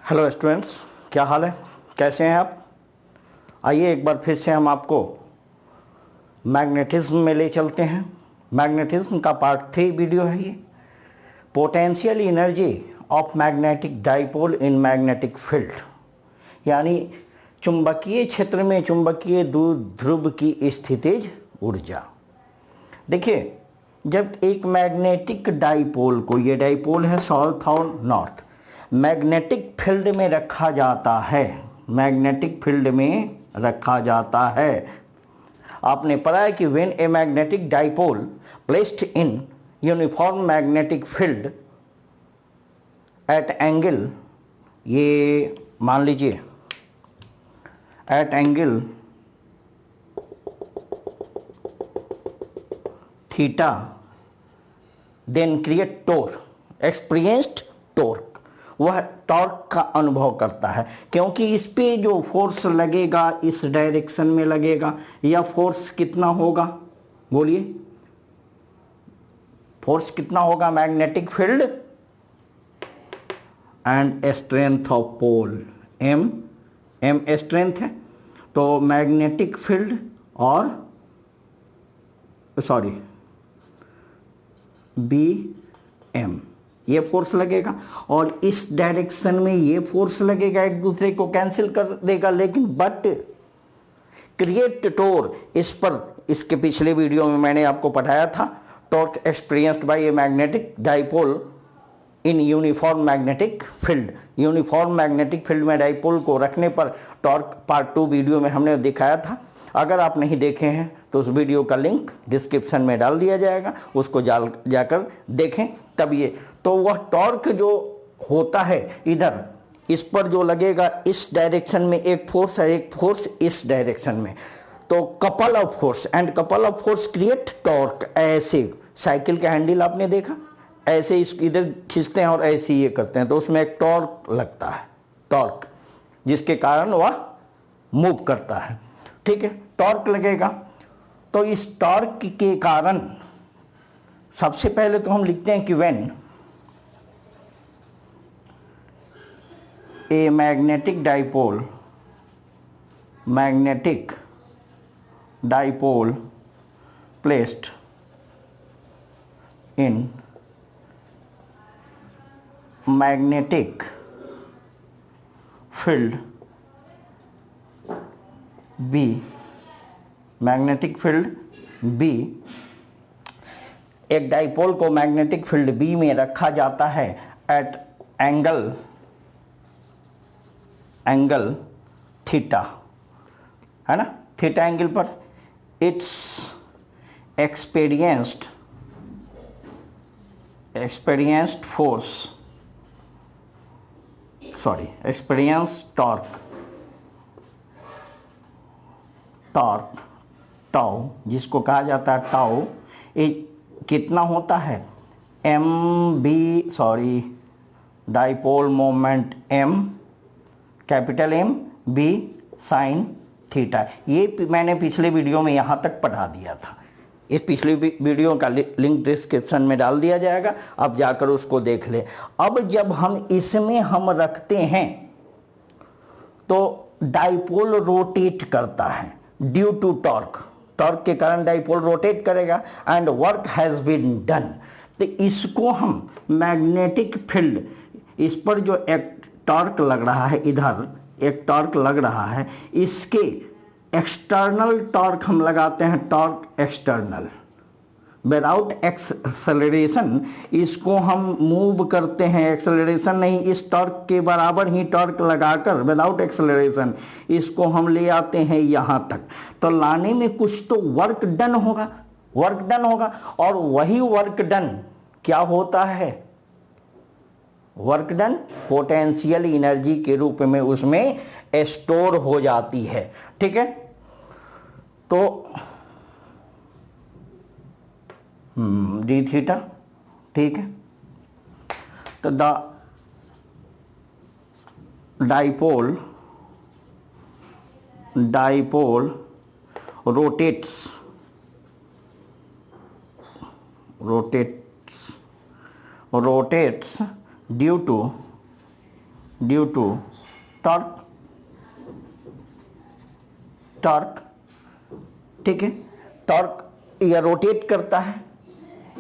Hello students, क्या हाल है? कैसे हैं आप? आइए एक बार फिर से हम आपको मैग्नेटिज्म में ले चलते हैं। मैग्नेटिज्म का पार्ट 3 वीडियो है ये। Potential energy of magnetic dipole in magnetic field, यानी चुंबकीय क्षेत्र में चुंबकीय द्विध्रुव की स्थितिज ऊर्जा। देखिए, जब एक मैग्नेटिक डाइपोल को, ये डाइपोल है साउथ और नॉर्थ, मैग्नेटिक फील्ड में रखा जाता है, मैग्नेटिक फील्ड में रखा जाता है। आपने पढ़ा है कि when a magnetic dipole placed in uniform magnetic field at angle, ये मान लीजिए at angle theta, then create torque, experienced torque, वह टॉर्क का अनुभव करता है। क्योंकि इस पे जो फोर्स लगेगा इस डायरेक्शन में लगेगा, या फोर्स कितना होगा, बोलिए फोर्स कितना होगा? Magnetic field and strength of pole, M strength है, तो मैग्नेटिक फील्ड और सॉरी बी एम, ये फोर्स लगेगा और इस डायरेक्शन में ये फोर्स लगेगा, एक दूसरे को कैंसिल कर देगा। लेकिन बट क्रिएट टॉर्क, इस पर इसके पिछले वीडियो में मैंने आपको पढ़ाया था, टॉर्क एक्सपीरियंस्ड बाय ए मैग्नेटिक डाइपोल इन uniform magnetic field. Uniform magnetic field में डाइपोल को रखने पर टॉर्क पार्ट 2 वीडियो में हमने दिखाया था। अगर आप नहीं देखे हैं तो उस वीडियो का लिंक डिस्क्रिप्शन में डाल दिया जाएगा, उसको जाकर देखें। तब ये तो वह टॉर्क जो होता है इधर, इस पर जो लगेगा इस डायरेक्शन में एक फोर्स है, एक फोर्स इस डायरेक्शन में, तो couple of force and couple of force create torque. ऐसे साइकिल का हैंडल आपने देखा, ऐसे इस इधर खींचते हैं और ऐसे ये करते हैं, तो उसमें एक टॉर्क लगता है, टॉर्क, जिसके कारण वह मूव करता है। ठीक है, टॉर्क लगेगा। तो इस टॉर्क के कारण सबसे पहले तो हम लिखते हैं कि when a magnetic dipole placed in magnetic field B, magnetic field B, एक डाइपोल को मैग्नेटिक फील्ड बी में रखा जाता है एट एंगल थीटा, है ना, थीटा एंगल पर। It's experienced force, experience torque tau, जिसको कहा जाता है टाउ, ये कितना होता है? M B, dipole moment M, capital M, B sine theta. ये मैंने पिछले वीडियो में यहाँ तक पढ़ा दिया था। इस पिछले वीडियो का लिंक डिस्क्रिप्शन में डाल दिया जाएगा, अब जाकर उसको देख ले। अब जब हम इसमें हम रखते हैं तो डाइपोल रोटेट करता है ड्यू टू टॉर्क के कारण डाइपोल रोटेट करेगा and work has been done. तो इसको हम मैग्नेटिक फील्ड, इस पर जो एक टॉर्क लग रहा है, इधर एक टॉर्क लग रहा है, इसके एक्सटर्नल टॉर्क हम लगाते हैं, टॉर्क एक्सटर्नल, विदाउट एक्सेलरेशन इसको हम मूव करते हैं, एक्सेलरेशन नहीं, इस टॉर्क के बराबर ही टॉर्क लगाकर विदाउट एक्सेलरेशन इसको हम ले आते हैं यहाँ तक। तो लाने में कुछ तो वर्क डन होगा, और वही वर्क डन क्या होता है? वर्क डन पोटेंशियल एनर्जी के रूप में उसमें स्टोर हो जाती है। ठीक है, तो डी थीटा, ठीक है, तो the dipole rotates due to due to torque, torque, ठीक है। टॉर्क यह रोटेट करता है,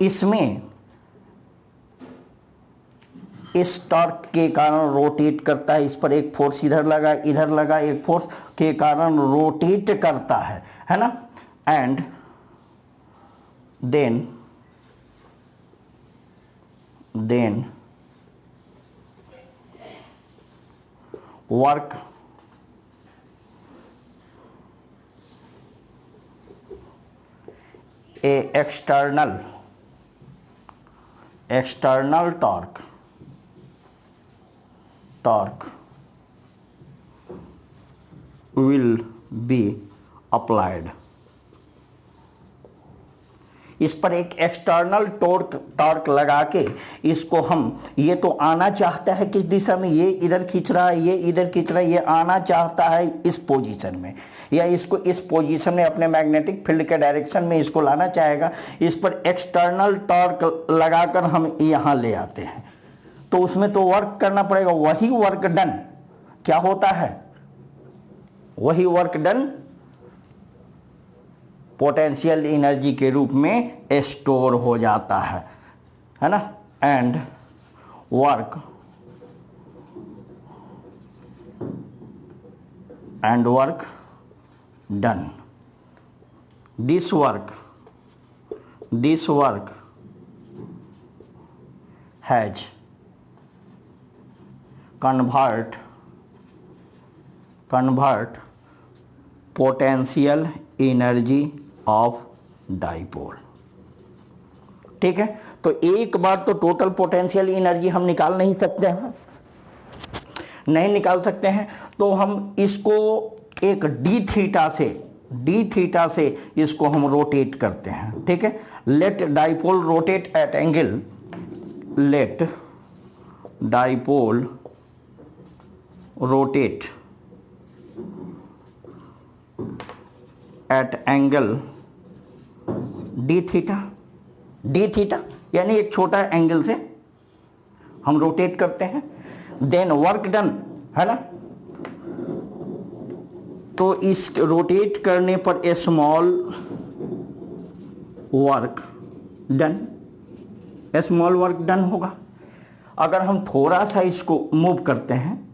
इसमें इस टॉर्क के कारण रोटेट करता है, इस पर एक फोर्स इधर लगा, इधर लगा, एक फोर्स के कारण रोटेट करता है ना। And then work a external torque will be applied। इस पर एक एक्सटर्नल टॉर्क लगा के इसको हम, ये तो आना चाहता है किस दिशा में, ये इधर खींच रहा है, ये इधर खींच रहा है, ये आना चाहता है इस पोजीशन में, या इसको इस पोजीशन में अपने मैग्नेटिक फील्ड के डायरेक्शन में इसको लाना चाहेगा। इस पर एक्सटर्नल टॉर्क लगाकर हम यहाँ ले आते हैं, तो उसमें तो वर्क करना पड़ेगा। वही वर्क डन क्या होता है, वही वर्क डन पोटेंशियल एनर्जी के रूप में स्टोर हो जाता है ना। And work done, this work has convert potential energy of dipole, ठीक है। तो एक बार तो टोटल पोटेंशियल एनर्जी हम निकाल नहीं सकते हैं, नहीं निकाल सकते हैं, तो हम इसको एक डी थीटा से इसको हम रोटेट करते हैं, ठीक है। Let dipole rotate at angle, let dipole rotate at angle d theta, यानी एक छोटा एंगल से हम रोटेट करते हैं। देन वर्क डन, है ना। तो इस रोटेट करने पर ए स्मॉल वर्क डन होगा। अगर हम थोड़ा सा इसको मूव करते हैं,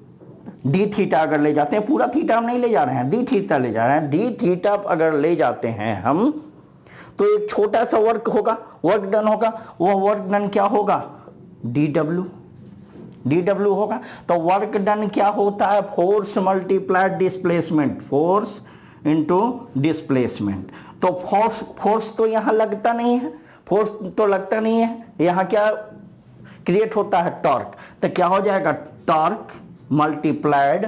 डी थीटा अगर ले जाते हैं, पूरा थीटा हम नहीं ले जा रहे हैं, डी थीटा ले जा रहे हैं, डी थीटा अगर ले जाते हैं हम, तो एक छोटा सा वर्क डन होगा। वह वर्क डन क्या होगा, डी डब्ल्यू होगा। तो वर्क डन क्या होता है, force multiplied displacement, force into displacement. तो फोर्स तो यहाँ लगता नहीं है, यहाँ क्या क्रिएट होता है, टॉर्क। तो क्या हो जाएगा, टॉर्क मल्टीप्लाइड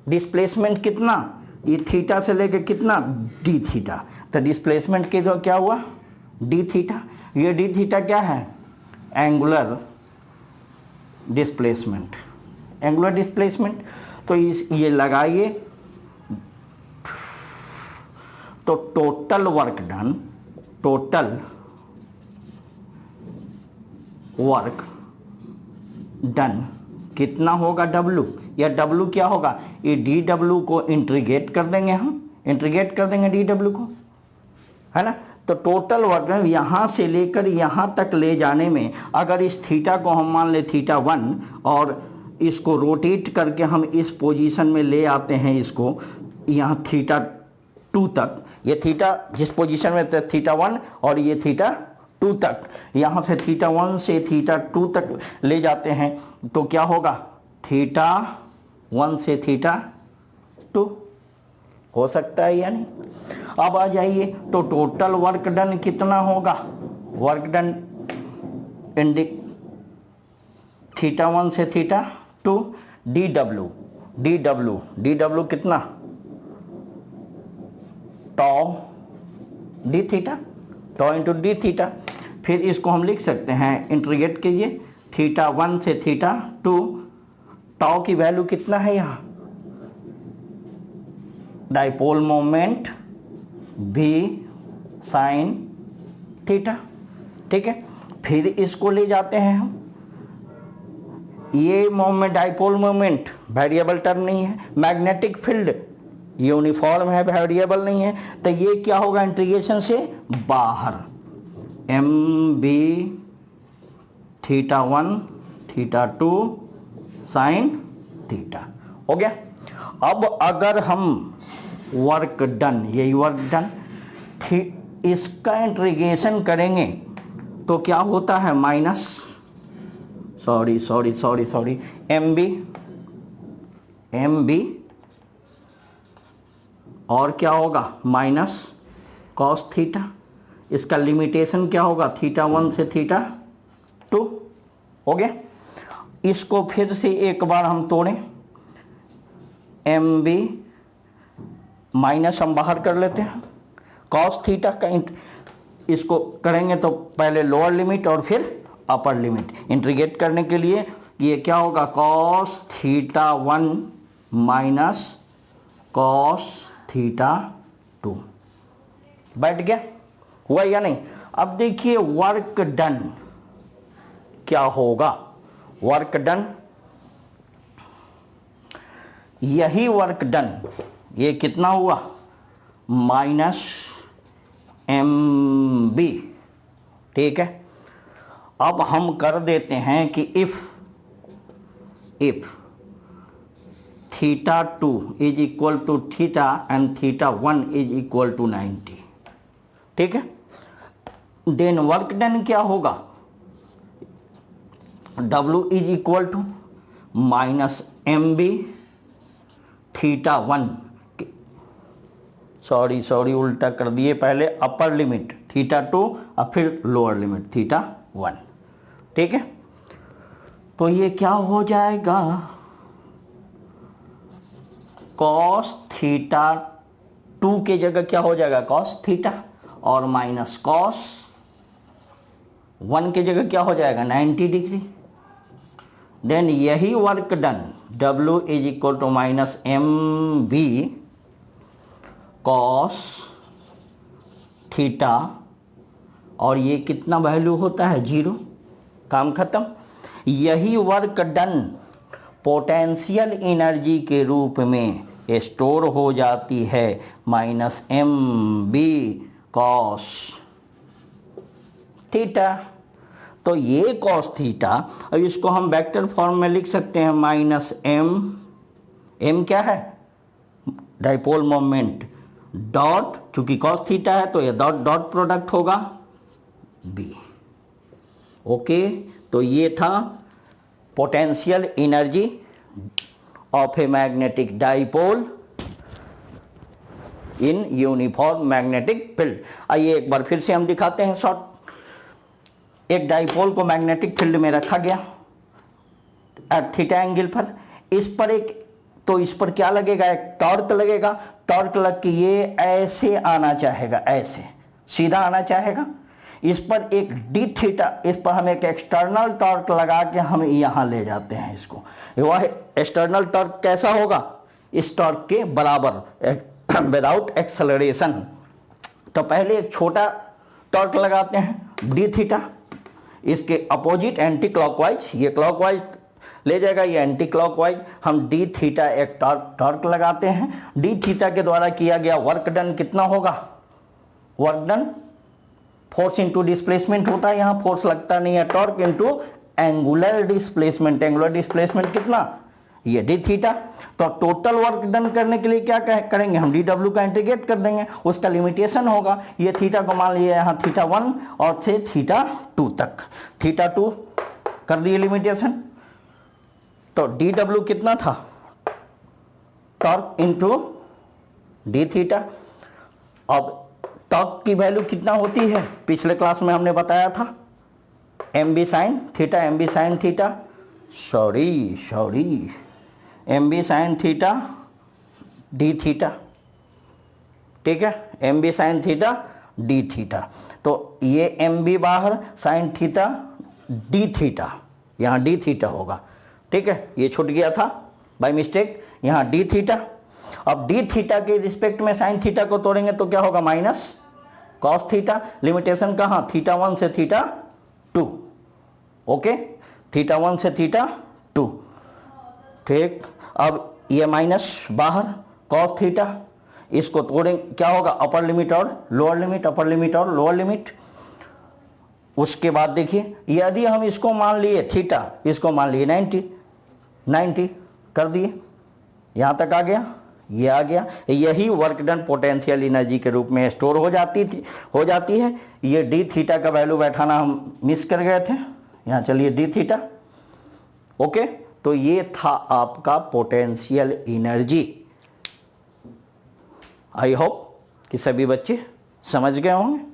डिस्प्लेसमेंट कितना, ये थीटा से लेके कितना, डी थीटा। तो डिस्प्लेसमेंट के जो क्या हुआ, डी थीटा। ये डी थीटा क्या है, एंगुलर डिस्प्लेसमेंट। तो ये लगाइए, तो टोटल वर्क डन कितना होगा, डब्ल्यू। या डब्ल्यू क्या होगा, ये डी डब्ल्यू को इंटीग्रेट कर देंगे डी डब्ल्यू को, है ना। तो टोटल वर्क डन यहाँ से लेकर यहाँ तक ले जाने में, अगर इस थीटा को हम मान ले थीटा 1 और इसको रोटेट करके हम इस पोजीशन में ले आते हैं, इसको यहाँ थीटा 2 तक, ये थीटा जिस पोजीशन में थीटा 1 और ये थीटा 2 तक, यहाँ से थीटा 1 से थीटा 2 तक ले जाते हैं, तो क्या होगा, थीटा 1 से थीटा 2 हो सकता है या नहीं। अब आ जाइए, तो टोटल वर्क डन कितना होगा, वर्क डन इंडिक थीटा 1 से थीटा 2, डी डब्ल्यू कितना, टॉ डी थीटा, टॉ इंटू डी थीटा। फिर इसको हम लिख सकते हैं, इंटीग्रेट कीजिए, थीटा 1 से थीटा 2, टॉ की वैल्यू कितना है यहाँ, डाइपोल मोमेंट भी साइन थीटा, ठीक है। फिर इसको ले जाते हैं हम ये moment dipole moment variable term नहीं है, मैग्नेटिक फील्ड यूनिफॉर्म है, वेरिएबल नहीं है, तो ये क्या होगा इंटीग्रेशन से बाहर M B theta 1 theta 2 sine theta हो गया। अब अगर हम वर्क डन, यही वर्क डन, इसका इंटीग्रेशन करेंगे तो क्या होता है माइनस सॉरी एम बी और क्या होगा माइनस कॉस थीटा। इसका लिमिटेशन क्या होगा थीटा 1 से थीटा 2 हो गया। इसको फिर से एक बार हम तोड़ें, एम बी माइनस हम बाहर कर लेते हैं, कॉस थीटा का इसको करेंगे तो पहले लोअर लिमिट और फिर अपर लिमिट इंटीग्रेट करने के लिए ये क्या होगा cos theta 1 minus cos theta 2 बैठ गया, हुआ या नहीं। अब देखिए वर्क डन क्या होगा, वर्क डन, यही वर्क डन ये कितना हुआ माइनस एम बी, ठीक है। अब हम कर देते हैं कि if theta 2 is equal to theta and theta 1 is equal to 90, ठीक है, देन वर्क डन क्या होगा W is equal to minus M B theta 1, sorry उल्टा कर दिए, पहले अपर लिमिट थीटा 2 और फिर लोअर लिमिट थीटा 1, ठीक है। तो ये क्या हो जाएगा कॉस थीटा 2 के जगह क्या हो जाएगा कॉस थीटा और माइनस कॉस 1 के जगह क्या हो जाएगा 90 डिग्री। देन यही work done W is equal to minus M B cos theta और ये कितना वैल्यू होता है 0, काम खत्म। यही वर्क डन पोटेंशियल एनर्जी के रूप में स्टोर हो जाती है minus M B cos theta. तो ये कॉस थीटा, अब इसको हम वेक्टर फॉर्म में लिख सकते हैं माइनस एम क्या है डाइपोल मोमेंट डॉट, चूंकि कॉस थीटा है तो ये डॉट डॉट प्रोडक्ट होगा बी, ओके। तो ये था potential energy of A magnetic dipole in uniform magnetic field. आइए एक बार फिर से हम दिखाते हैं शॉर्ट। एक डाइपोल को मैग्नेटिक फील्ड में रखा गया एट थीटा एंगल पर, इस पर क्या लगेगा एक टॉर्क लगेगा, टॉर्क लग के ये ऐसे आना चाहेगा, ऐसे सीधा आना चाहेगा। इस पर एक डी थीटा, इस पर हम एक एक्सटर्नल टॉर्क लगा के हम यहाँ ले जाते हैं इसको। वह एक्सटर्नल टॉर्क कैसा होगा इस टॉर्क के बराबर विदाउट एक्सेलरेशन। तो पहले एक छोटा टॉर्क लगाते हैं डी थीटा, इसके अपोजिट एंटी क्लॉकवाइज, ये क्लॉकवाइज ले जाएगा, ये एंटी क्लॉकवाइज, हम डी थीटा एक टॉर्क लगाते हैं। डी थीटा के द्वारा किया गया वर्क डन कितना होगा, work done force into displacement होता है, यहाँ फोर्स लगता नहीं है, torque into angular displacement, angular displacement कितना ये डी थीटा। तो टोटल वर्क डन करने के लिए क्या करेंगे हम डी डब्ल्यू का इंटीग्रेट कर देंगे, उसका लिमिटेशन होगा, ये थीटा को मान लिया यहाँ थीटा 1 और से थीटा 2 तक, थीटा 2 कर दिए लिमिटेशन। तो डी डब्ल्यू कितना था टॉर्क इंटू डी थीटा। अब टॉर्क की वैल्यू कितना होती है पिछले क्लास में हमने बताया था M B sine theta, M B sine theta, sorry M B sine theta d theta, ठीक है, M B sine theta d theta. तो ये एम बी बाहर साइन थीटा डी थीटा, यहाँ डी थीटा होगा, ठीक है, ये छूट गया था बाय मिस्टेक, यहाँ डी थीटा। अब डी थीटा के रिस्पेक्ट में साइन थीटा को तोड़ेंगे तो क्या होगा माइनस कॉस थीटा, लिमिटेशन कहाँ थीटा 1 से थीटा 2, ओके, थीटा 1 से थीटा 2। ठीक, अब ये माइनस बाहर cos थीटा, इसको तोड़ें क्या होगा, अपर लिमिट और लोअर लिमिट, अपर लिमिट और लोअर लिमिट। उसके बाद देखिए यदि हम इसको मान लिए थीटा, इसको मान लिए 90 कर दिए, यहां तक आ गया, ये आ गया। यही वर्क डन पोटेंशियल एनर्जी के रूप में स्टोर हो जाती है। ये डी थीटा का वैल्यू बैठाना हम मिस कर गए थे, यहां चलिए डी थीटा। ओके, तो ये था आपका पोटेंशियल एनर्जी। आई होप कि सभी बच्चे समझ गए होंगे।